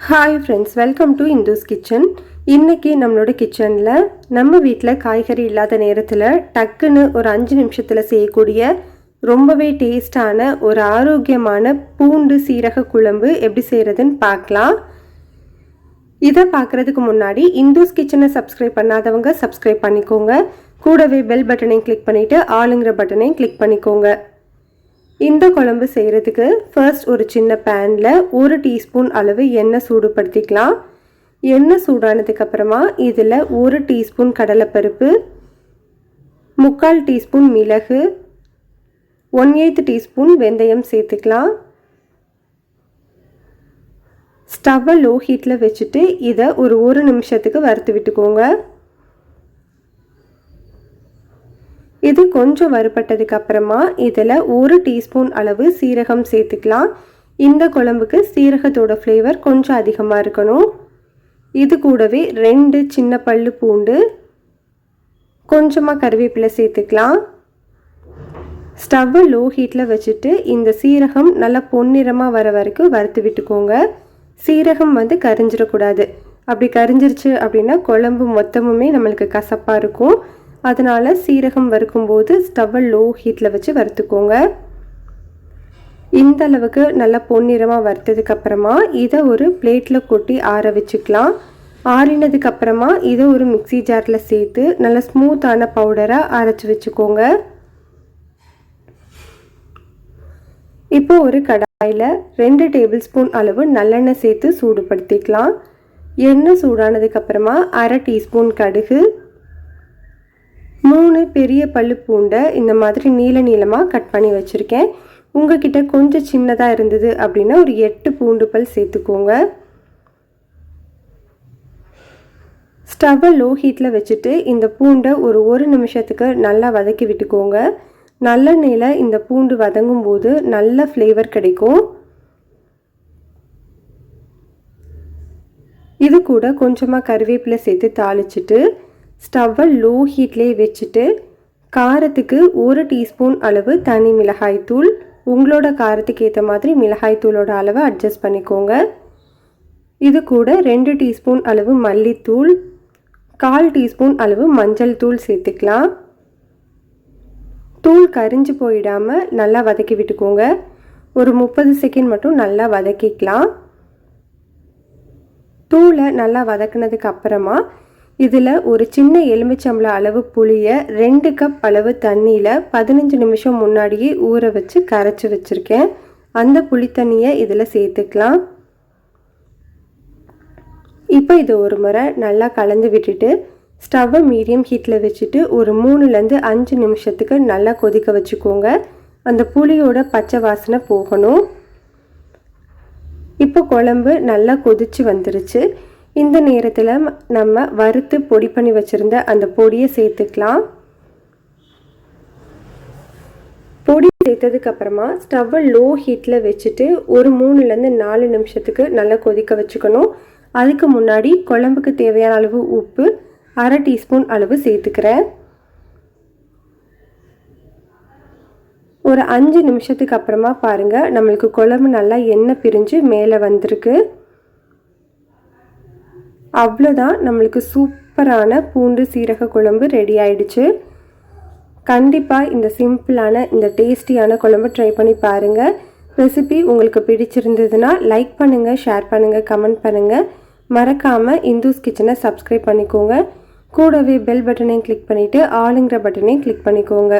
Hi friends, welcome to Indhu's kitchen. இன்றைக்கி நம்மளோட கிச்சனில் நம்ம வீட்டில் காய்கறி இல்லாத நேரத்தில் டக்குன்னு ஒரு 5 நிமிஷத்தில் செய்யக்கூடிய ரொம்பவே டேஸ்டான ஒரு ஆரோக்கியமான பூண்டு சீரக குழம்பு எப்படி செய்கிறதுன்னு பார்க்கலாம். இதை பார்க்குறதுக்கு முன்னாடி இந்துஸ் கிச்சனை சப்ஸ்கிரைப் பண்ணாதவங்க சப்ஸ்கிரைப் பண்ணிக்கோங்க. கூடவே பெல் பட்டனையும் கிளிக் பண்ணிவிட்டு ஆளுங்கிற பட்டனையும் கிளிக் பண்ணிக்கோங்க. இந்த குழம்பு செய்கிறதுக்கு ஃபர்ஸ்ட் ஒரு சின்ன பேனில் 1 டீஸ்பூன் அளவு எண்ணெய் சூடுபடுத்திக்கலாம். எண்ணெய் சூடானதுக்கப்புறமா இதில் 1 டீஸ்பூன் கடலைப்பருப்பு, 3/4 டீஸ்பூன் மிளகு, 1/8 டீஸ்பூன் வெந்தயம் சேர்த்துக்கலாம். ஸ்டவ்வை லோ ஹீட்டில் வச்சுட்டு இதை ஒரு 1 நிமிஷத்துக்கு வறுத்து விட்டுக்கோங்க. இது கொஞ்சம் வறுபட்டதுக்கு அப்புறமா இதில் 1 டீஸ்பூன் அளவு சீரகம் சேர்த்துக்கலாம். இந்த குழம்புக்கு சீரகத்தோட ஃப்ளேவர் கொஞ்சம் அதிகமாக இருக்கணும். இது கூடவே 2 சின்ன பல்லு பூண்டு, கொஞ்சமாக கருவேப்பிலை சேர்த்துக்கலாம். ஸ்டவ்வை லோ ஹீட்டில் வச்சுட்டு இந்த சீரகம் நல்லா பொன்னிறமாக வர வரைக்கும் வறுத்து விட்டுக்கோங்க. சீரகம் கரிஞ்சிடக்கூடாது. அப்படி கரிஞ்சிருச்சு அப்படின்னா குழம்பு மொத்தமுமே நம்மளுக்கு கசப்பாக இருக்கும். அதனால் சீரகம் வறுக்கும்போது ஸ்டவ்வை லோ ஹீட்டில் வச்சு வறுத்துக்கோங்க. இந்த அளவுக்கு நல்லா பொன்னிறமாக வறுத்ததுக்கப்புறமா இதை ஒரு பிளேட்டில் கொட்டி ஆற வச்சுக்கலாம். ஆறினதுக்கப்புறமா இதை ஒரு மிக்சி ஜாரில் சேர்த்து நல்லா ஸ்மூத்தான பவுடராக அரைச்சி வச்சுக்கோங்க. இப்போ ஒரு கடாயில் 2 டேபிள் ஸ்பூன் அளவு நல்லெண்ணெய் சேர்த்து சூடுபடுத்திக்கலாம். எண்ணெய் சூடானதுக்கப்புறமா 1/2 டீஸ்பூன் கடுகு, 3 பெரிய பல்லு பூண்டை இந்த மாதிரி நீளமாக கட் பண்ணி வச்சுருக்கேன். உங்ககிட்ட கொஞ்சம் சின்னதாக இருந்தது அப்படின்னா ஒரு 8 பூண்டு பல் சேர்த்துக்கோங்க. ஸ்டவ்வை லோ ஹீட்டில் வச்சுட்டு இந்த பூண்டை ஒரு 1 நிமிஷத்துக்கு நல்லா வதக்கி விட்டுக்கோங்க. நல்லெண்ணெயில் இந்த பூண்டு வதங்கும் போது நல்ல ஃப்ளேவர் கிடைக்கும். இது கூட கொஞ்சமாக கருவேப்பிலை சேர்த்து தாளிச்சிட்டு ஸ்டவ்வை லோ ஹீட்லேயே வச்சுட்டு காரத்துக்கு 1 டீஸ்பூன் அளவு தனி மிளகாய்த்தூள், உங்களோட காரத்துக்கு ஏற்ற மாதிரி மிளகாய்த்தூளோட அளவை அட்ஜஸ்ட் பண்ணிக்கோங்க. இது கூட 2 டீஸ்பூன் அளவு மல்லித்தூள், 1/4 டீஸ்பூன் அளவு மஞ்சள் தூள் சேர்த்துக்கலாம். தூள் கரிஞ்சு போயிடாமல் நல்லா வதக்கி விட்டுக்கோங்க. ஒரு 30 செகண்ட் மட்டும் நல்லா வதக்கிக்கலாம். தூளை நல்லா வதக்கினதுக்கு அப்புறமா இதில் ஒரு சின்ன எலுமிச்சம்பழம் அளவு புளியை 2 கப் அளவு தண்ணியில் 15 நிமிஷம் முன்னாடியே ஊற வச்சு கரைச்சி வச்சுருக்கேன். அந்த புளி தண்ணியை இதில் சேர்த்துக்கலாம். இப்போ இது ஒரு முறை நல்லா கலந்து விட்டுட்டு ஸ்டவ்வை மீடியம் ஹீட்டில் வச்சுட்டு ஒரு 3லேருந்து 5 நிமிஷத்துக்கு நல்லா கொதிக்க வச்சுக்கோங்க. அந்த புளியோட பச்சை வாசனை போகணும். இப்போ குழம்பு நல்லா கொதிச்சு வந்துருச்சு. இந்த நேரத்தில் நம்ம வறுத்து பொடி பண்ணி வச்சுருந்த அந்த பொடியை சேர்த்துக்கலாம். பொடி சேர்த்ததுக்கப்புறமா ஸ்டவ்வை லோ ஹீட்டில் வச்சுட்டு ஒரு 3லேருந்து 4 நிமிஷத்துக்கு நல்லா கொதிக்க வச்சுக்கணும். அதுக்கு முன்னாடி குழம்புக்கு தேவையான அளவு உப்பு 1/2 டீஸ்பூன் அளவு சேர்த்துக்கிறேன். ஒரு 5 நிமிஷத்துக்கு அப்புறமா பாருங்கள், நம்மளுக்கு குழம்பு நல்லா எண்ணெய் பிரிஞ்சு மேலே வந்திருக்கு. அவ்வளோதான், நம்மளுக்கு சூப்பரான பூண்டு சீரக குழம்பு ரெடி ஆயிடுச்சு. கண்டிப்பாக இந்த சிம்பிளான இந்த டேஸ்டியான குழம்பு ட்ரை பண்ணி பாருங்கள். ரெசிபி உங்களுக்கு பிடிச்சிருந்ததுன்னா லைக் பண்ணுங்கள், ஷேர் பண்ணுங்கள், கமெண்ட் பண்ணுங்கள். மறக்காமல் இந்துஸ் கிச்சனை சப்ஸ்கிரைப் பண்ணிக்கோங்க. கூடவே பெல் பட்டனையும் கிளிக் பண்ணிவிட்டு ஆளுங்கிற பட்டனையும் கிளிக் பண்ணிக்கோங்க.